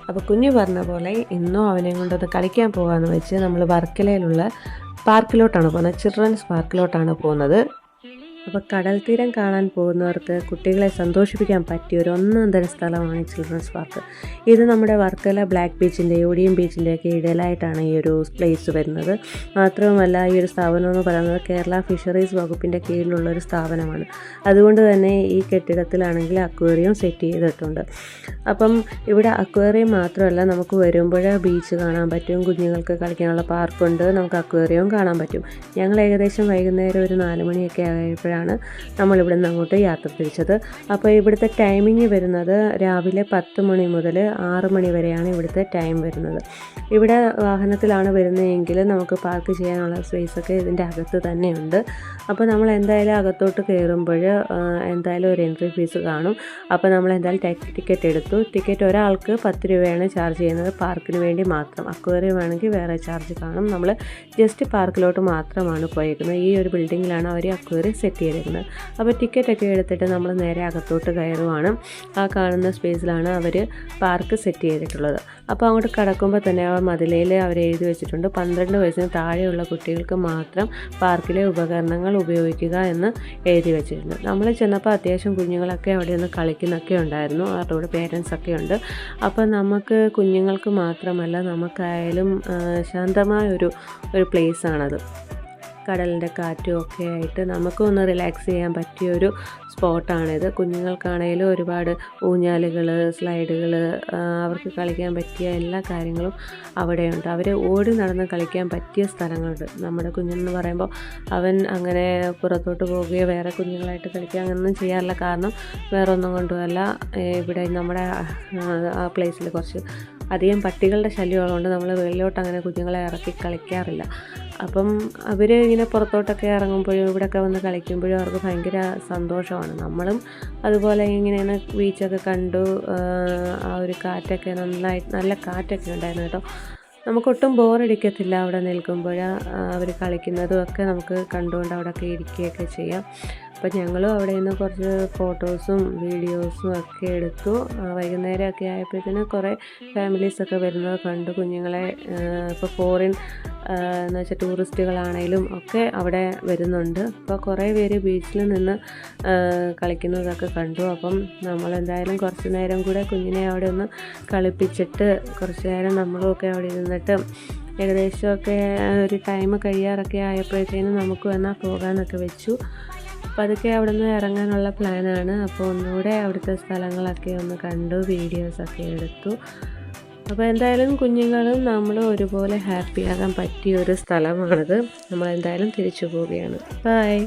അപ്പോൾ കുഞ്ഞു പറഞ്ഞ പോലെ ഇന്നും അവനെ കൊണ്ടൊന്ന് കളിക്കാൻ പോകാമെന്ന് വെച്ച് നമ്മൾ വർക്കലയിലുള്ള പാർക്കിലോട്ടാണ് പോകുന്നത്. ചിൽഡ്രൻസ് പാർക്കിലോട്ടാണ് പോകുന്നത്. അപ്പോൾ കടൽ തീരം കാണാൻ പോകുന്നവർക്ക് കുട്ടികളെ സന്തോഷിപ്പിക്കാൻ പറ്റിയ ഒരു ഒന്നാം തരം സ്ഥലമാണ് ചിൽഡ്രൻസ് പാർക്ക്. ഇത് നമ്മുടെ വർക്കല ബ്ലാക്ക് ബീച്ചിൻ്റെ ഒടിയൻ ബീച്ചിൻ്റെയൊക്കെ ഇടയിലായിട്ടാണ് ഈ ഒരു പ്ലേസ് വരുന്നത്. മാത്രവുമല്ല ഈ ഒരു സ്ഥാപനം എന്ന് പറയുന്നത് കേരള ഫിഷറീസ് വകുപ്പിൻ്റെ കീഴിലുള്ളൊരു സ്ഥാപനമാണ്. അതുകൊണ്ട് തന്നെ ഈ കെട്ടിടത്തിലാണെങ്കിൽ അക്വേറിയം സെറ്റ് ചെയ്തിട്ടുണ്ട്. അപ്പം ഇവിടെ അക്വേറിയം മാത്രമല്ല, നമുക്ക് വരുമ്പോൾ ബീച്ച് കാണാൻ പറ്റും, കുഞ്ഞുങ്ങൾക്ക് കളിക്കാനുള്ള പാർക്കുണ്ട്, നമുക്ക് അക്വേറിയവും കാണാൻ പറ്റും. ഞങ്ങൾ ഏകദേശം വൈകുന്നേരം ഒരു 4 മണിയൊക്കെ ആയപ്പോഴാണ് നമ്മളിവിടെ നിന്ന് അങ്ങോട്ട് യാത്ര തിരിച്ചത്. അപ്പോൾ ഇവിടുത്തെ ടൈമിങ് വരുന്നത് രാവിലെ 10 മണി മുതൽ 6 മണി വരെയാണ് ഇവിടുത്തെ ടൈം വരുന്നത്. ഇവിടെ വാഹനത്തിലാണ് വരുന്നതെങ്കിൽ നമുക്ക് പാർക്ക് ചെയ്യാനുള്ള സ്പേസൊക്കെ ഇതിൻ്റെ അകത്ത് തന്നെയുണ്ട്. അപ്പോൾ നമ്മൾ എന്തായാലും അകത്തോട്ട് കയറുമ്പോൾ എന്തായാലും ഒരു എൻട്രി ഫീസ് കാണും. അപ്പോൾ നമ്മൾ എന്തായാലും ടിക്കറ്റ് എടുത്തു. ടിക്കറ്റ് ഒരാൾക്ക് 10 രൂപയാണ് ചാർജ് ചെയ്യുന്നത്, പാർക്കിന് വേണ്ടി മാത്രം. അക്വേറിയം ആണെങ്കിൽ വേറെ ചാർജ് കാണും. നമ്മൾ ജസ്റ്റ് പാർക്കിലോട്ട് മാത്രമാണ് പോയേക്കുന്നത്. ഈ ഒരു ബിൽഡിങ്ങിലാണ് അവർ അക്വേറിയം സെറ്റ് ചെയ്തിരിക്കുന്നത്. അപ്പോൾ ടിക്കറ്റൊക്കെ എടുത്തിട്ട് നമ്മൾ നേരെ അകത്തോട്ട് കയറുവാണ്. ആ കാണുന്ന സ്പേസിലാണ് അവർ പാർക്ക് സെറ്റ് ചെയ്തിട്ടുള്ളത്. അപ്പോൾ അങ്ങോട്ട് കടക്കുമ്പോൾ തന്നെ ആ മതിലയിൽ അവർ എഴുതി വെച്ചിട്ടുണ്ട് 12 വയസ്സിന് താഴെയുള്ള കുട്ടികൾക്ക് മാത്രം പാർക്കിലെ ഉപകരണങ്ങൾ ഉപയോഗിക്കുക എന്ന് എഴുതി വെച്ചിട്ടുണ്ട്. നമ്മൾ ചെന്നപ്പോൾ അത്യാവശ്യം കുഞ്ഞുങ്ങളൊക്കെ അവിടെ നിന്ന് കളിക്കുന്നൊക്കെ ഉണ്ടായിരുന്നു. അവരുടെ പേരൻസൊക്കെ ഉണ്ട്. അപ്പോൾ നമുക്ക് കുഞ്ഞുങ്ങൾക്ക് മാത്രമല്ല, നമുക്കായാലും ശാന്തമായ ഒരു പ്ലേസാണത്. കടലിൻ്റെ കാറ്റും ഒക്കെ ആയിട്ട് നമുക്കൊന്ന് റിലാക്സ് ചെയ്യാൻ പറ്റിയൊരു സ്പോട്ടാണിത്. കുഞ്ഞുങ്ങൾക്കാണെങ്കിലും ഒരുപാട് ഊഞ്ഞാലുകൾ, സ്ലൈഡുകൾ, അവർക്ക് കളിക്കാൻ പറ്റിയ എല്ലാ കാര്യങ്ങളും അവിടെയുണ്ട്. അവർ ഓടി നടന്ന് കളിക്കാൻ പറ്റിയ സ്ഥലങ്ങളുണ്ട്. നമ്മുടെ കുഞ്ഞെന്ന് പറയുമ്പോൾ അവൻ അങ്ങനെ പുറത്തോട്ട് പോവുകയോ വേറെ കുഞ്ഞുങ്ങളായിട്ട് കളിക്കുക അങ്ങനെയൊന്നും ചെയ്യാറില്ല. കാരണം വേറെ ഒന്നും കൊണ്ടുമല്ല, ഇവിടെ നമ്മുടെ ആ പ്ലേസിൽ കുറച്ച് അധികം പട്ടികളുടെ ശല്യമുള്ളതുകൊണ്ട് നമ്മൾ വെളിയിലോട്ട് അങ്ങനെ കുഞ്ഞുങ്ങളെ ഇറക്കി കളിക്കാറില്ല. അപ്പം അവർ ഇങ്ങനെ പുറത്തോട്ടൊക്കെ ഇറങ്ങുമ്പോഴും ഇവിടെയൊക്കെ വന്ന് കളിക്കുമ്പോഴും അവർക്ക് ഭയങ്കര സന്തോഷമാണ്. നമ്മളും അതുപോലെ ഇങ്ങനെയാണ് ബീച്ചൊക്കെ കണ്ടു. ആ ഒരു കാറ്റൊക്കെ നല്ല കാറ്റൊക്കെ ഉണ്ടായിരുന്നു കേട്ടോ. നമുക്കൊട്ടും ബോറടിക്കത്തില്ല അവിടെ നിൽക്കുമ്പോൾ. അവർ കളിക്കുന്നതും ഒക്കെ നമുക്ക് കണ്ടുകൊണ്ട് അവിടെയൊക്കെ ഇരിക്കുകയൊക്കെ ചെയ്യാം. അപ്പോൾ ഞങ്ങളും അവിടെ നിന്ന് കുറച്ച് ഫോട്ടോസും വീഡിയോസും ഒക്കെ എടുത്തു. വൈകുന്നേരമൊക്കെ ആയപ്പോഴത്തേന് കുറേ ഫാമിലീസൊക്കെ വരുന്നത് കണ്ടു. കുഞ്ഞുങ്ങളെ ഇപ്പോൾ ഫോറിൻ എന്ന് വെച്ചാൽ ടൂറിസ്റ്റുകളാണേലും ഒക്കെ അവിടെ വരുന്നുണ്ട്. അപ്പോൾ കുറേ പേര് ബീച്ചിൽ നിന്ന് കളിക്കുന്നതൊക്കെ കണ്ടു. അപ്പം നമ്മളെന്തായാലും കുറച്ച് നേരം കൂടെ കുഞ്ഞിനെ അവിടെ ഒന്ന് കളിപ്പിച്ചിട്ട് കുറച്ച് നേരം നമ്മളുമൊക്കെ അവിടെ ഇരുന്നിട്ട് ഏകദേശമൊക്കെ ഒരു ടൈം കഴിയാറൊക്കെ ആയപ്പോഴത്തേനും നമുക്ക് വന്നാൽ പോകാനൊക്കെ വെച്ചു. അപ്പോൾ അതൊക്കെ അവിടെ നിന്ന് ഇറങ്ങാനുള്ള പ്ലാനാണ്. അപ്പോൾ ഒന്നുകൂടെ അവിടുത്തെ സ്ഥലങ്ങളൊക്കെ ഒന്ന് കണ്ടു, വീഡിയോസൊക്കെ എടുത്തു. അപ്പോൾ എന്തായാലും കുഞ്ഞുങ്ങളും നമ്മളും ഒരുപോലെ ഹാപ്പിയാകാൻ പറ്റിയ ഒരു സ്ഥലമാണിത്. നമ്മളെന്തായാലും തിരിച്ചു പോവുകയാണ്. ബൈ.